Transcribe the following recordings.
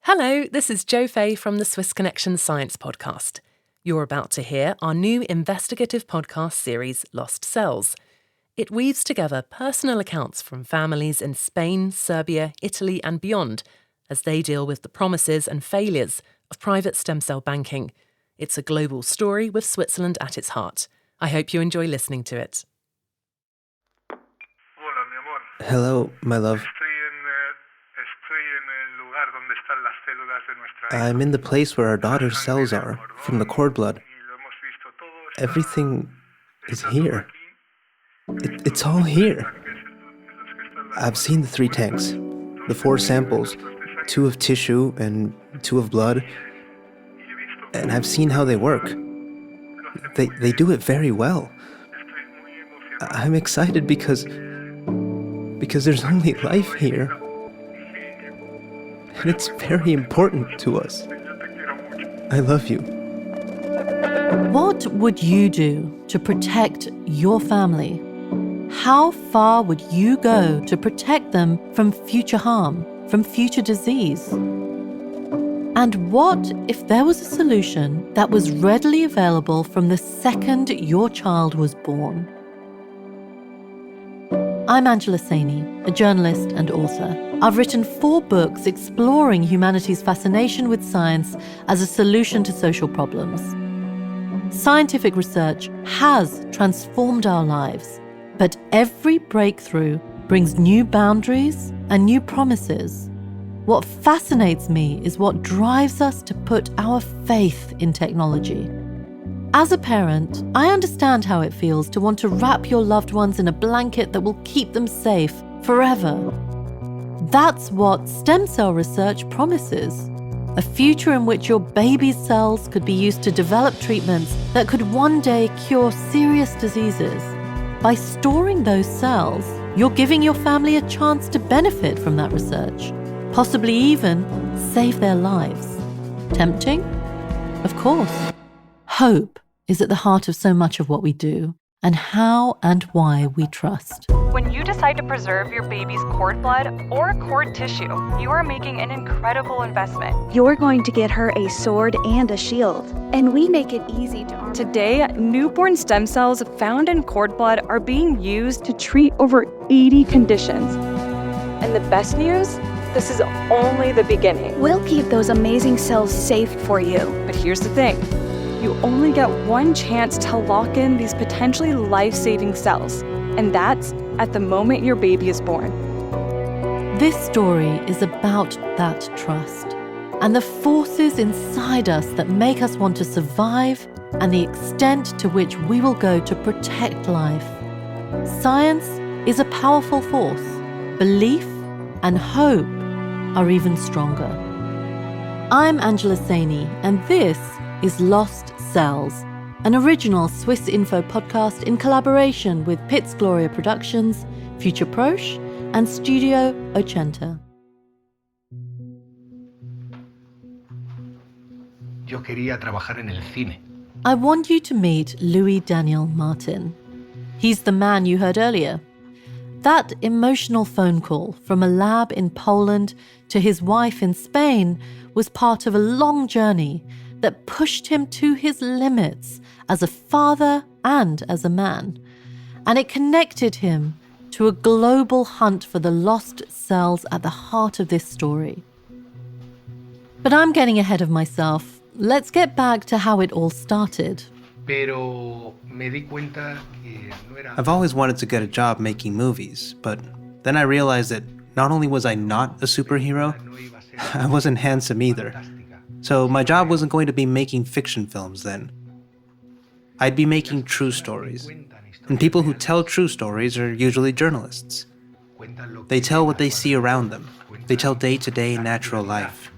Hello, this is Jo Fay from the Swiss Connection Science Podcast. You're about to hear our new investigative podcast series, Lost Cells. It weaves together personal accounts from families in Spain, Serbia, Italy and beyond as they deal with the promises and failures of private stem cell banking. It's a global story with Switzerland at its heart. I hope you enjoy listening to it. Hello, my love. I'm in the place where our daughter's cells are, from the cord blood. Everything is here. It's all here. I've seen the 3 tanks, the 4 samples, 2 of tissue and 2 of blood, and I've seen how they work. They do it very well. I'm excited because there's only life here. And it's very important to us. I love you. What would you do to protect your family? How far would you go to protect them from future harm, from future disease? And what if there was a solution that was readily available from the second your child was born? I'm Angela Saini, a journalist and author. I've written 4 books exploring humanity's fascination with science as a solution to social problems. Scientific research has transformed our lives, but every breakthrough brings new boundaries and new promises. What fascinates me is what drives us to put our faith in technology. As a parent, I understand how it feels to want to wrap your loved ones in a blanket that will keep them safe forever. That's what stem cell research promises. A future in which your baby's cells could be used to develop treatments that could one day cure serious diseases. By storing those cells, you're giving your family a chance to benefit from that research, possibly even save their lives. Tempting? Of course. Hope is at the heart of so much of what we do, and how and why we trust. When you decide to preserve your baby's cord blood or cord tissue, you are making an incredible investment. You're going to get her a sword and a shield, and we make it easy to arm. Today, newborn stem cells found in cord blood are being used to treat over 80 conditions. And the best news? This is only the beginning. We'll keep those amazing cells safe for you. But here's the thing. You only get one chance to lock in these potentially life-saving cells, and that's at the moment your baby is born. This story is about that trust and the forces inside us that make us want to survive and the extent to which we will go to protect life. Science is a powerful force. Belief and hope are even stronger. I'm Angela Saini, and this is Lost Cells, an original Swiss Info podcast in collaboration with Piz Gloria Productions, Future Proche, and Studio Ochenta. Yo quería trabajar en el cine. I want you to meet Louis Daniel Martin. He's the man you heard earlier. That emotional phone call from a lab in Poland to his wife in Spain was part of a long journey that pushed him to his limits as a father and as a man. And it connected him to a global hunt for the lost cells at the heart of this story. But I'm getting ahead of myself. Let's get back to how it all started. Pero me di cuenta que no era... I've always wanted to get a job making movies, but then I realized that not only was I not a superhero, I wasn't handsome either. So my job wasn't going to be making fiction films then. I'd be making true stories. And people who tell true stories are usually journalists. They tell what they see around them. They tell day-to-day natural life.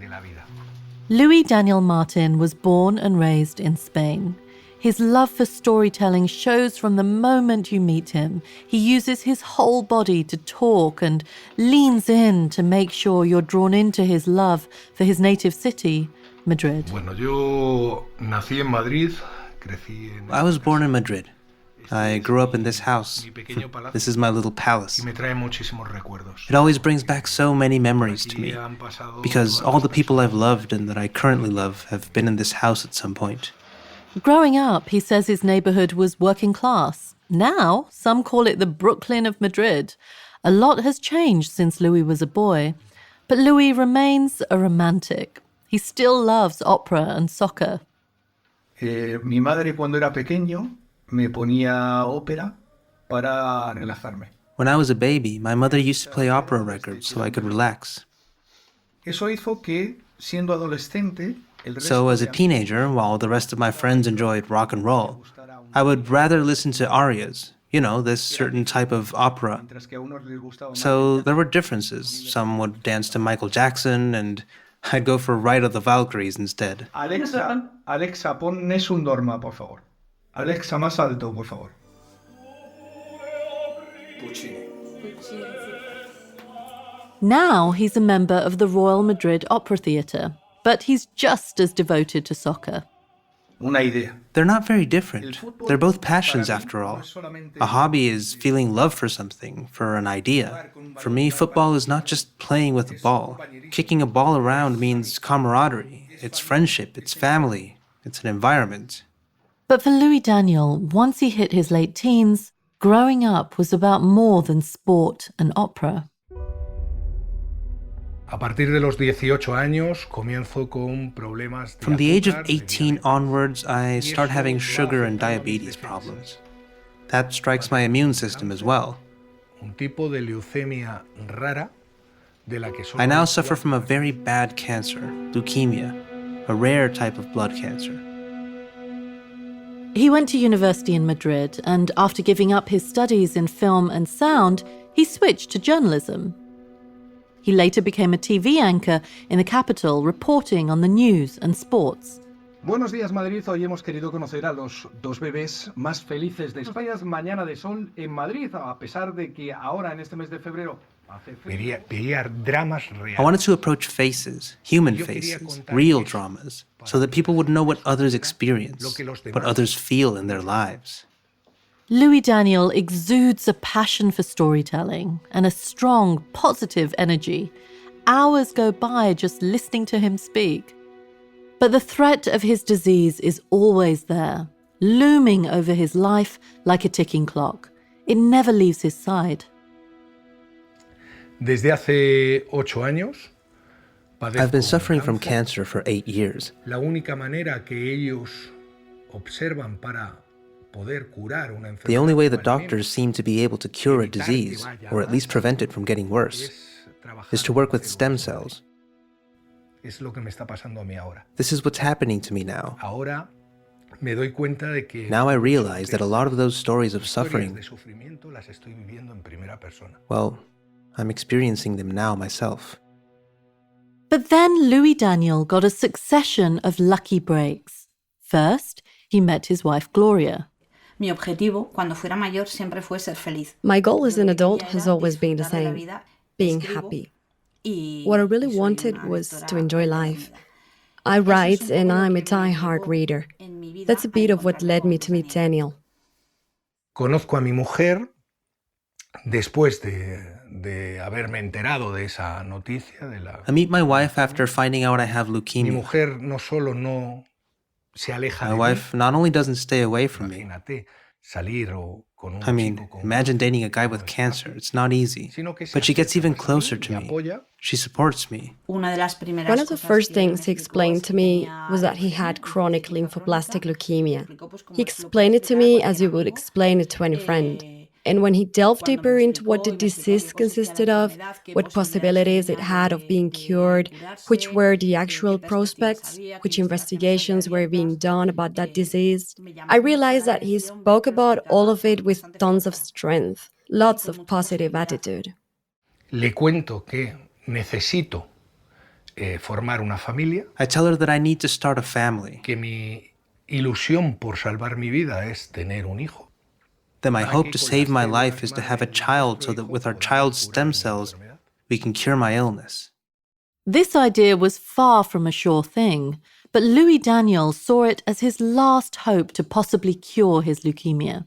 Louis Daniel Martin was born and raised in Spain. His love for storytelling shows from the moment you meet him. He uses his whole body to talk and leans in to make sure you're drawn into his love for his native city, Madrid. Bueno, yo nací en Madrid, crecí en... I was born in Madrid. I grew up in this house. mi pequeño palacio This is my little palace. y me trae muchísimos recuerdos. It always brings back so many memories to me, Aquí han pasado because todas all las the people I've personas. loved and that I currently love have been in this house at some point. Growing up, he says his neighborhood was working class. Now, some call it the Brooklyn of Madrid. A lot has changed since Louis was a boy. But Louis remains a romantic. He still loves opera and soccer. Mi madre cuando era pequeño me ponía ópera para relajarme. When I was a baby, my mother used to play opera records so I could relax. Eso hizo que, siendo adolescente, So as a teenager, while the rest of my friends enjoyed rock and roll, I would rather listen to arias, this certain type of opera. So there were differences. Some would dance to Michael Jackson, and I'd go for Ride of the Valkyries instead. Alexa, pon Nessun Dorma, por favor. Alexa, más alto, por favor. Now he's a member of the Royal Madrid Opera Theatre, but he's just as devoted to soccer. Una idea. They're not very different. They're both passions, after all. A hobby is feeling love for something, for an idea. For me, football is not just playing with a ball. Kicking a ball around means camaraderie. It's friendship, it's family, it's an environment. But for Louis Daniel, once he hit his late teens, growing up was about more than sport and opera. A partir de los 18 años comienzo con problemas de From the age of azúcar, de 18 diabetes. onwards, I start having sugar and diabetes problems. That strikes my immune system as well. Un tipo de leucemia rara de la que solo I now hay suffer from a very bad cancer, leukemia, a rare type of blood cancer. He went to university in Madrid, and after giving up his studies in film and sound, he switched to journalism. He later became a TV anchor in the capital, reporting on the news and sports. Buenos días, Madrid. Hoy hemos querido conocer a los dos bebés más felices de España. Es Mañana de Sol en Madrid, a pesar de que ahora, en este mes de febrero, hace frío. veía dramas I reales. wanted to approach faces, human faces, real dramas, so that people would know what others experience, what others feel in their lives. Louis Daniel exudes a passion for storytelling and a strong, positive energy. Hours go by just listening to him speak. But the threat of his disease is always there, looming over his life like a ticking clock. It never leaves his side. Desde hace 8 años I've been padezco suffering from cáncer. cancer for 8 years. La única manera que ellos observan para poder curar una enfermedad, The only way the o al doctors menos seem to be able to cure a evitar que disease, vaya or at más, least prevent it from getting worse, es trabajar is to work with con stem células. cells. Es lo que me está pasando a mí ahora. This is what's happening to me now. Ahora me doy cuenta de que Now I realize that a lot of those stories of historias suffering, de sufrimiento las estoy viviendo en primera persona. well, I'm experiencing them now myself. But then Louis Daniel got a succession of lucky breaks. First, he met his wife Gloria. Mi objetivo, cuando fuera mayor, siempre fue ser feliz. My goal as an Lo que adult quería has era always been the disfrutar de la same, vida, being escribo happy. y- What I y really soy wanted una was lectora to enjoy life. empedernicida. I Eso es write un and poco lo I'm a que me die-hard llevó reader. en mi vida That's a a bit of what encontrarme led con me to meet Daniel. Daniel. Conozco a mi mujer después de haberme enterado de esa noticia de la... I meet my wife after finding out I have Mi leukemia. mujer no solo no se aleja My de wife mí, not only doesn't stay away from me, imagínate salir con un I mean, chico con imagine dating a guy cáncer, with no es cancer. fácil, It's not easy. sino que se But she gets acerca even más a mí, closer to me me. apoya. She supports me. Una de las primeras One of the cosas first que me things he explicó explained es to que me tenía was that he leucemia, had chronic linfocítica lymphoblastic crónica. leukemia. Me explicó, pues, como He lo explained it to explicara me cualquier as you would amigo. explain it to any friend. And when he delved Cuando me deeper lo into what explicó the y me explicó disease qué consistía la consisted of, enfermedad, qué what possibilities it tenía had of being de cured, curarse, which were the qué actual perspectivas prospects, había, qué which investigaciones investigations were había being abiertas, done about that disease, me llamó I mucho la realized that he atención ver spoke que lo about all explicaba of it con with bastante tons of fuerza. strength, lots Con of mucha positive positividad. attitude. Le cuento que necesito formar una familia, I tell her that I need to start a family, que mi ilusión por salvar mi vida es tener un hijo. that my hope to save my life is to have a child so that with our child's stem cells, we can cure my illness. This idea was far from a sure thing, but Louis Daniel saw it as his last hope to possibly cure his leukemia.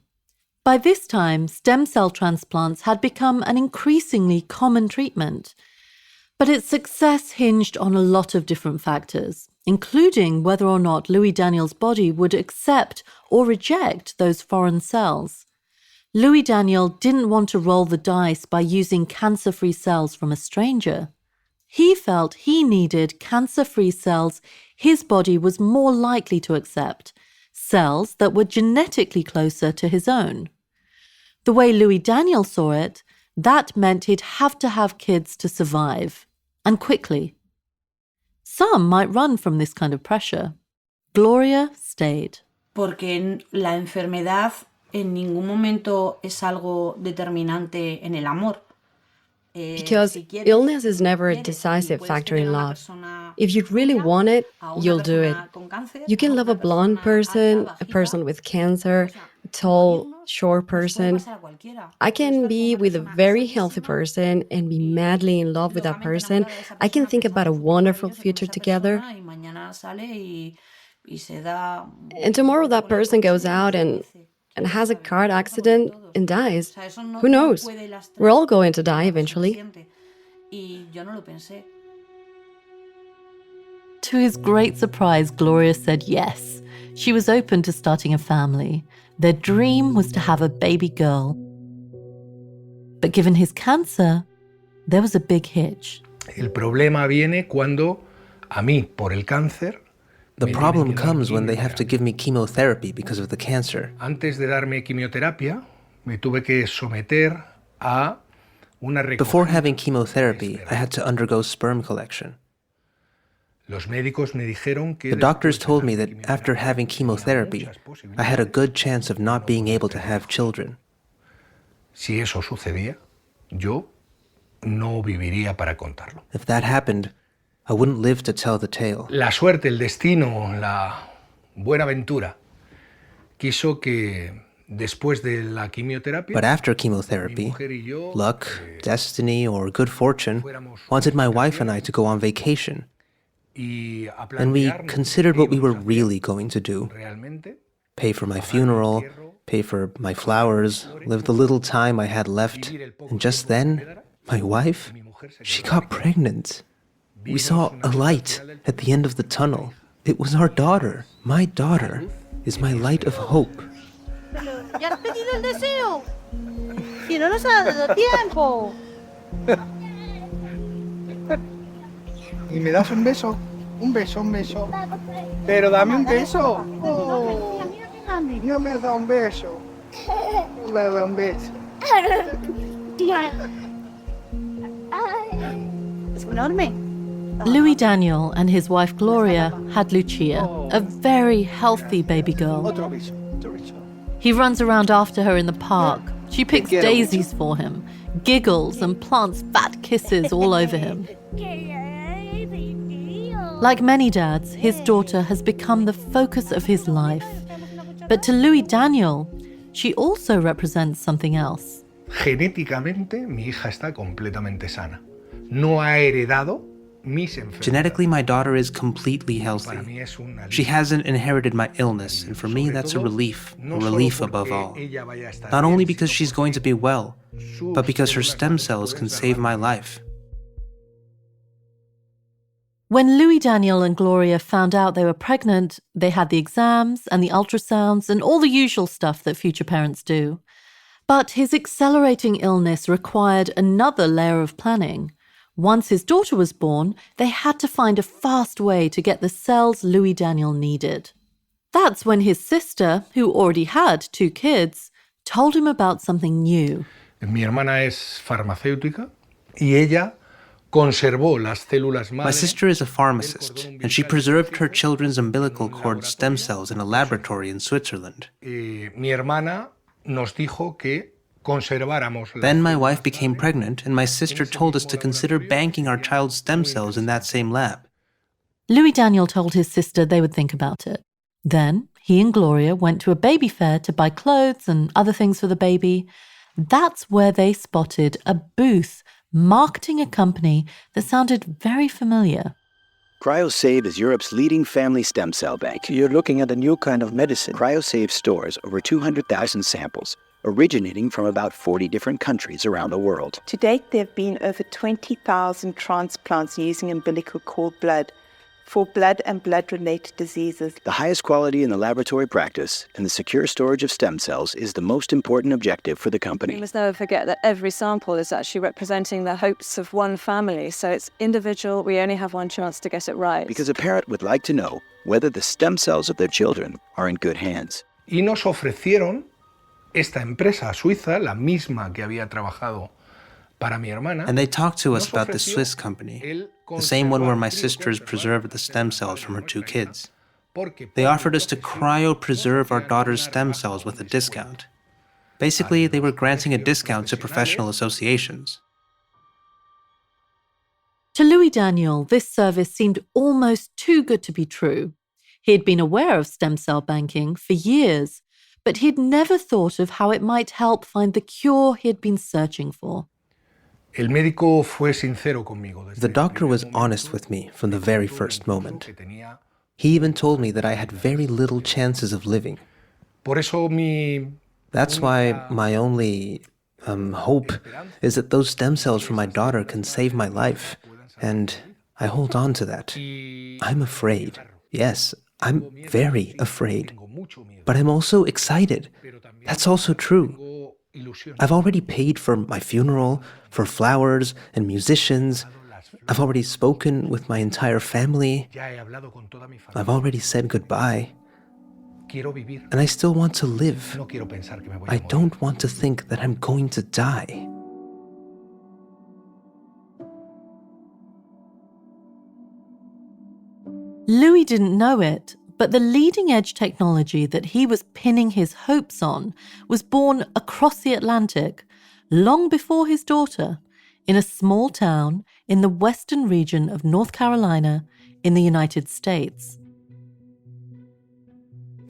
By this time, stem cell transplants had become an increasingly common treatment. But its success hinged on a lot of different factors, including whether or not Louis Daniel's body would accept or reject those foreign cells. Louis Daniel didn't want to roll the dice by using cancer-free cells from a stranger. He felt he needed cancer-free cells his body was more likely to accept, cells that were genetically closer to his own. The way Louis Daniel saw it, that meant he'd have to have kids to survive, and quickly. Some might run from this kind of pressure. Gloria stayed. Porque la enfermedad en ningún momento es algo determinante en el amor. Because illness is never a decisive factor in love. If you really want it, you'll do it. You can love a blonde person, a person with cancer, a tall, short person. I can be with a very healthy person and be madly in love with that person. I can think about a wonderful future together. And tomorrow that person goes out and has a car accident and dies. Who knows? We're all going to die eventually. To his great surprise, Gloria said yes. She was open to starting a family. Their dream was to have a baby girl. But given his cancer, there was a big hitch. El problema viene cuando a mí, por el cáncer, The problem comes when they have to give me chemotherapy because of the cancer. Antes de darme quimioterapia, me tuve que someter a una recogida. Before having chemotherapy, I had to undergo sperm collection. Los médicos me dijeron que The doctors told me that after having chemotherapy, I had a good chance of not being able to have children. Si eso sucedía, yo no viviría para contarlo. If that happened, I wouldn't live to tell the tale. La suerte, el destino, la buena ventura quiso que después de la quimioterapia, But after chemotherapy, luck, destiny, or good fortune wanted my wife and I to go on vacation. And we considered what we were really going to do. Pay for my funeral, pay for my flowers, live the little time I had left. And just then, my wife, she got pregnant. We saw a light at the end of the tunnel. It was our daughter. My daughter is my light of hope. ¡Ya has pedido el deseo! ¡Y no nos ha dado tiempo! ¿Y me das un beso? Un beso, un beso. Pero dame un beso. Oh, no me da un beso. No me da un beso. Es enorme. Louis Daniel and his wife Gloria had Lucia, a very healthy baby girl. Otro beso, otro beso. He runs around after her in the park. She picks daisies for him, giggles and plants fat kisses all over him. Like many dads, his daughter has become the focus of his life. But to Louis Daniel, she also represents something else. Genéticamente, mi hija está completamente sana. No ha heredado mis enfermedades. Genetically, my daughter is completely healthy. She hasn't inherited my illness, and for me, that's a relief above all. Not only because she's going to be well, but because her stem cells can save my life. When Louis Daniel and Gloria found out they were pregnant, they had the exams and the ultrasounds and all the usual stuff that future parents do. But his accelerating illness required another layer of planning. Once his daughter was born, they had to find a fast way to get the cells Louis Daniel needed. That's when his sister, who already had 2 kids, told him about something new. Mi hermana es farmacéutica y ella conservó las células madre. My sister is a pharmacist, and she preserved her children's umbilical cord stem cells in a laboratory in Switzerland. Mi hermana nos dijo que conserváramos. Then my wife became pregnant, and my sister told us to consider banking our child's stem cells in that same lab. Louis Daniel told his sister they would think about it. Then he and Gloria went to a baby fair to buy clothes and other things for the baby. That's where they spotted a booth marketing a company that sounded very familiar. CryoSave is Europe's leading family stem cell bank. You're looking at a new kind of medicine. CryoSave stores over 200,000 samples originating from about 40 different countries around the world. To date, there have been over 20,000 transplants using umbilical cord blood for blood and blood-related diseases. The highest quality in the laboratory practice and the secure storage of stem cells is the most important objective for the company. We must never forget that every sample is actually representing the hopes of one family. So it's individual. We only have one chance to get it right. Because a parent would like to know whether the stem cells of their children are in good hands. Y nos ofrecieron esta empresa suiza, la misma que había trabajado para mi hermana. And they talked to us about the Swiss company, the same one where my sisters preserved the stem cells from her 2 kids. They offered us to cryopreserve our daughter's stem cells with a discount. Basically, they were granting a discount to professional associations. To Louis Daniel, this service seemed almost too good to be true. He had been aware of stem cell banking for years, but he'd never thought of how it might help find the cure he'd been searching for. El médico fue sincero conmigo. The doctor was honest with me from the very first moment. He even told me that I had very little chances of living. That's why my only hope is that those stem cells from my daughter can save my life. And I hold on to that. I'm afraid. Yes, I'm very afraid. But I'm also excited. That's also true. I've already paid for my funeral, for flowers and musicians. I've already spoken with my entire family. I've already said goodbye. And I still want to live. I don't want to think that I'm going to die. Louis didn't know it, but the leading-edge technology that he was pinning his hopes on was born across the Atlantic, long before his daughter, in a small town in the western region of North Carolina in the United States.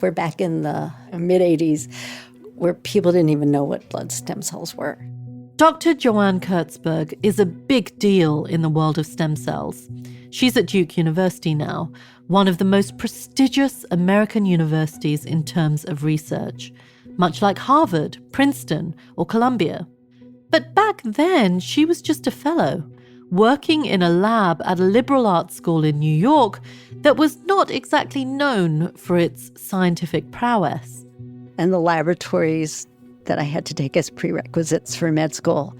We're back in the mid-'80s, where people didn't even know what blood stem cells were. Dr. Joanne Kurtzberg is a big deal in the world of stem cells. She's at Duke University now, one of the most prestigious American universities in terms of research, much like Harvard, Princeton, or Columbia. But back then, she was just a fellow, working in a lab at a liberal arts school in New York that was not exactly known for its scientific prowess. And the laboratories that I had to take as prerequisites for med school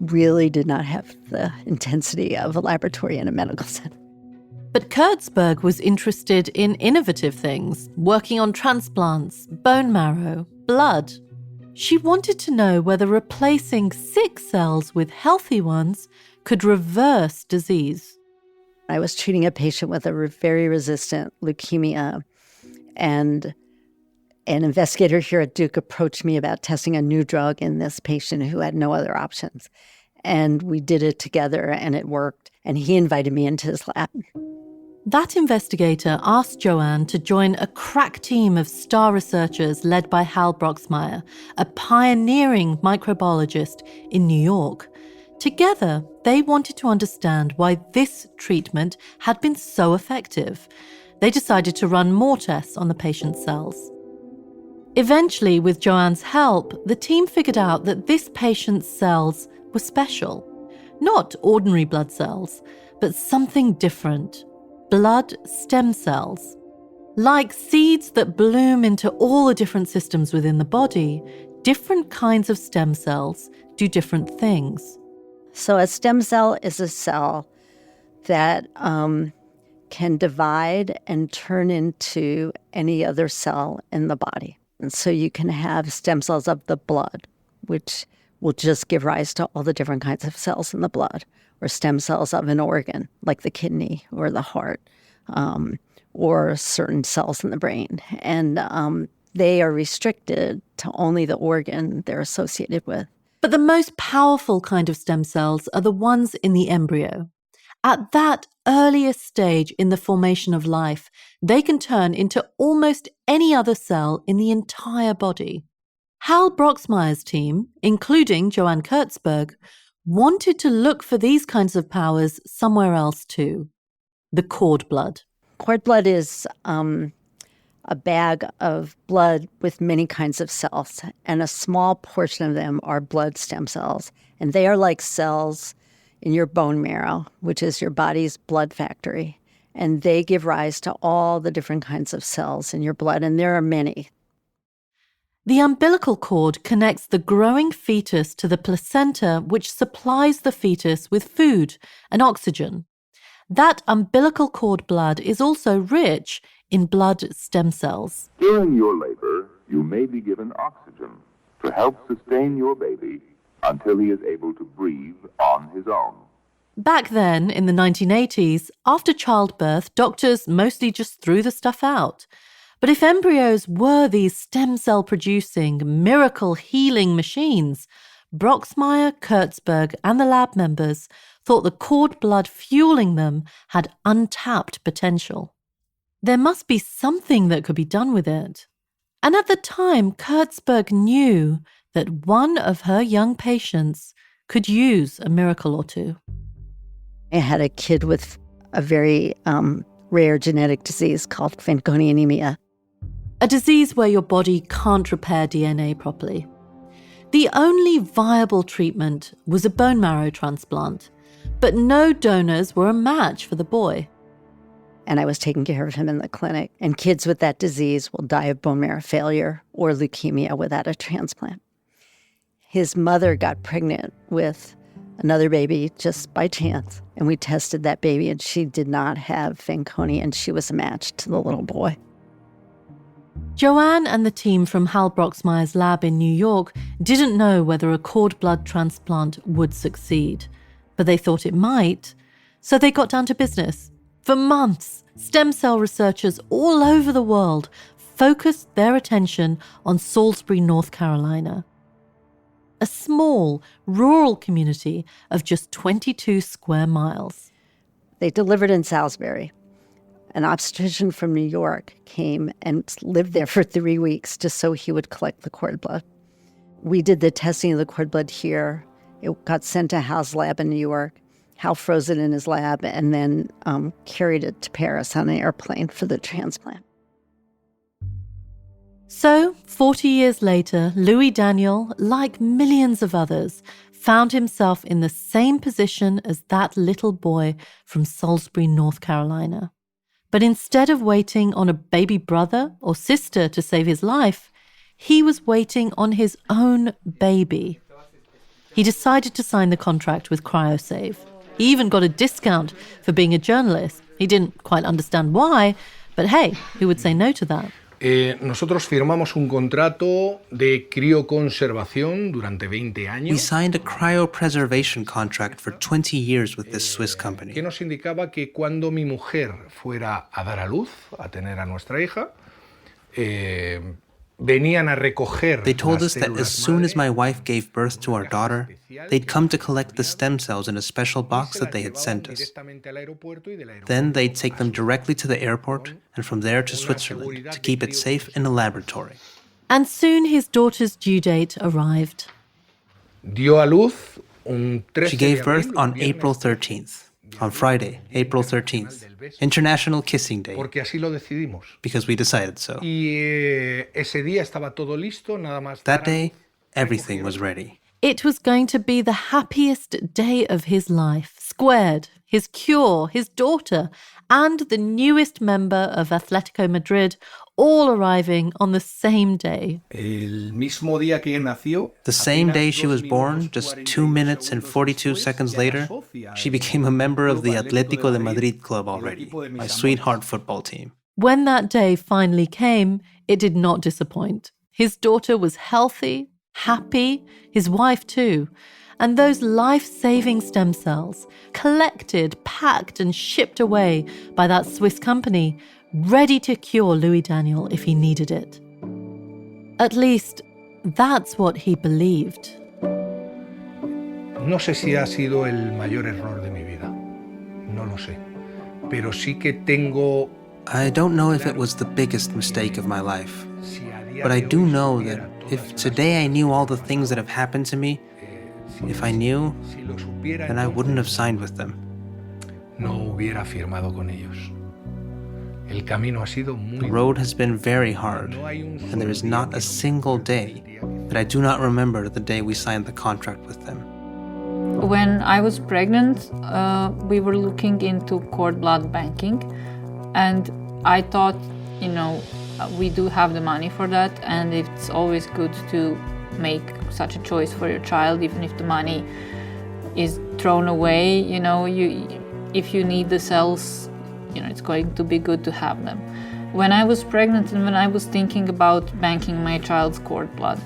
really did not have the intensity of a laboratory in a medical center. But Kurtzberg was interested in innovative things, working on transplants, bone marrow, blood. She wanted to know whether replacing sick cells with healthy ones could reverse disease. I was treating a patient with a very resistant leukemia, and an investigator here at Duke approached me about testing a new drug in this patient who had no other options. And we did it together, and it worked, and he invited me into his lab. That investigator asked Joanne to join a crack team of star researchers led by Hal Broxmeyer, a pioneering microbiologist in New York. Together, they wanted to understand why this treatment had been so effective. They decided to run more tests on the patient's cells. Eventually, with Joanne's help, the team figured out that this patient's cells were special. Not ordinary blood cells, but something different. Blood stem cells. Like seeds that bloom into all the different systems within the body, different kinds of stem cells do different things. So a stem cell is a cell that can divide and turn into any other cell in the body. And so you can have stem cells of the blood, which will just give rise to all the different kinds of cells in the blood, or stem cells of an organ, like the kidney or the heart, or certain cells in the brain. And they are restricted to only the organ they're associated with. But the most powerful kind of stem cells are the ones in the embryo. At that earliest stage in the formation of life, they can turn into almost any other cell in the entire body. Hal Broxmeyer's team, including Joanne Kurtzberg, wanted to look for these kinds of powers somewhere else too. The cord blood. Cord blood is a bag of blood with many kinds of cells, and a small portion of them are blood stem cells. And they are like cells in your bone marrow, which is your body's blood factory. And they give rise to all the different kinds of cells in your blood, and there are many. The umbilical cord connects the growing fetus to the placenta, which supplies the fetus with food and oxygen. That umbilical cord blood is also rich in blood stem cells. During your labor, you may be given oxygen to help sustain your baby until he is able to breathe on his own. Back then, in the 1980s, after childbirth, doctors mostly just threw the stuff out. But if embryos were these stem cell producing, miracle healing machines, Broxmeyer, Kurtzberg, and the lab members thought the cord blood fueling them had untapped potential. There must be something that could be done with it. And at the time, Kurtzberg knew that one of her young patients could use a miracle or two. I had a kid with a very rare genetic disease called Fanconi anemia. A disease where your body can't repair DNA properly. The only viable treatment was a bone marrow transplant, but no donors were a match for the boy. And I was taking care of him in the clinic. And kids with that disease will die of bone marrow failure or leukemia without a transplant. His mother got pregnant with another baby just by chance. And we tested that baby, and she did not have Fanconi, and she was a match to the little boy. Joanne and the team from Hal Broxmeyer's lab in New York didn't know whether a cord blood transplant would succeed, but they thought it might, so they got down to business. For months, stem cell researchers all over the world focused their attention on Salisbury, North Carolina, a small, rural community of just 22 square miles. They delivered in Salisbury. An obstetrician from New York came and lived there for 3 weeks just so he would collect the cord blood. We did the testing of the cord blood here. It got sent to Hal's lab in New York. Hal froze it in his lab and then carried it to Paris on an airplane for the transplant. So, 40 years later, Louis Daniel, like millions of others, found himself in the same position as that little boy from Salisbury, North Carolina. But instead of waiting on a baby brother or sister to save his life, he was waiting on his own baby. He decided to sign the contract with CryoSave. He even got a discount for being a journalist. He didn't quite understand why, but hey, who would say no to that? Nosotros firmamos un contrato de crioconservación durante 20 años. We signed a cryopreservation contract for 20 years with this Swiss company. Que nos indicaba que cuando mi mujer fuera a dar a luz, a tener a nuestra hija, venían a recoger. They told us that as soon as my wife gave birth to our daughter, they'd come to collect the stem cells in a special box that they had sent us. Then they'd take them directly to the airport and from there to Switzerland to keep it safe in a laboratory. And soon his daughter's due date arrived. Dio a luz un 13 She gave birth on April 13th. On Friday, April 13th, International Kissing Day. Porque así lo decidimos. Because we decided so. Y ese día estaba todo listo, nada más. That day, everything was ready. It was going to be the happiest day of his life. Squared, his cure, his daughter, and the newest member of Atletico Madrid, all arriving on the same day. El mismo día que nació, the same day she was born, just 2 minutes and 42 seconds later, she became a member of the Atlético de Madrid club already, my sweetheart football team. When that day finally came, it did not disappoint. His daughter was healthy, happy, his wife too. And those life-saving stem cells, collected, packed, and shipped away by that Swiss company, ready to cure Louis Daniel if he needed it. At least, that's what he believed. No sé si ha sido el mayor error de mi vida. No lo sé. Pero sí que tengo... I don't know if it was the biggest mistake of my life. But I do know that if today I knew all the things that have happened to me, if I knew, then I wouldn't have signed with them. No hubiera firmado con ellos. The road has been very hard, and there is not a single day that I do not remember the day we signed the contract with them. When I was pregnant, we were looking into cord blood banking, and I thought, we do have the money for that, and it's always good to make such a choice for your child, even if the money is thrown away. If you need the cells, it's going to be good to have them. When I was pregnant and when I was thinking about banking my child's cord blood,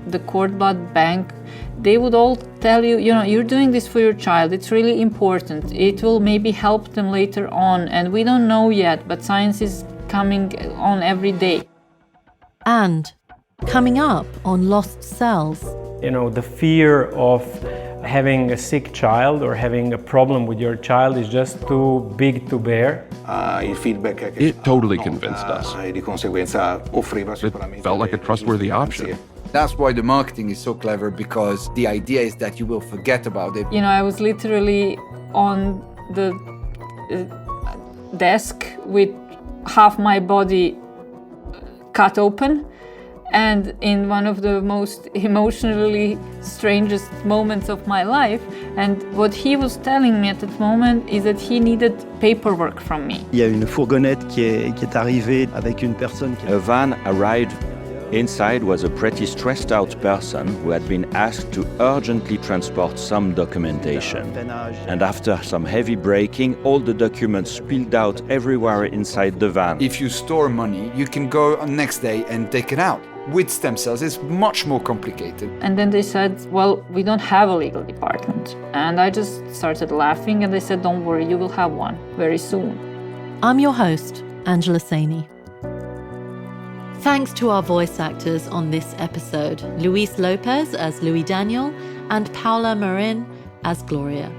the cord blood bank, they would all tell you, you're doing this for your child. It's really important. It will maybe help them later on. And we don't know yet, but science is coming on every day. And coming up on Lost Cells. The fear of having a sick child or having a problem with your child is just too big to bear. It totally convinced us. It felt like a trustworthy option. That's why the marketing is so clever, because the idea is that you will forget about it. I was literally on the desk with half my body cut open, and in one of the most emotionally strangest moments of my life. And what he was telling me at that moment is that he needed paperwork from me. Il y a une fourgonnette qui est arrivée avec une personne. A van arrived. Inside was a pretty stressed out person who had been asked to urgently transport some documentation. And after some heavy braking, all the documents spilled out everywhere inside the van. If you store money, you can go on next day and take it out. With stem cells, it's much more complicated. And then they said, well, we don't have a legal department. And I just started laughing, and they said, don't worry, you will have one very soon. I'm your host, Angela Saini. Thanks to our voice actors on this episode, Luis Lopez as Louis Daniel and Paula Marin as Gloria.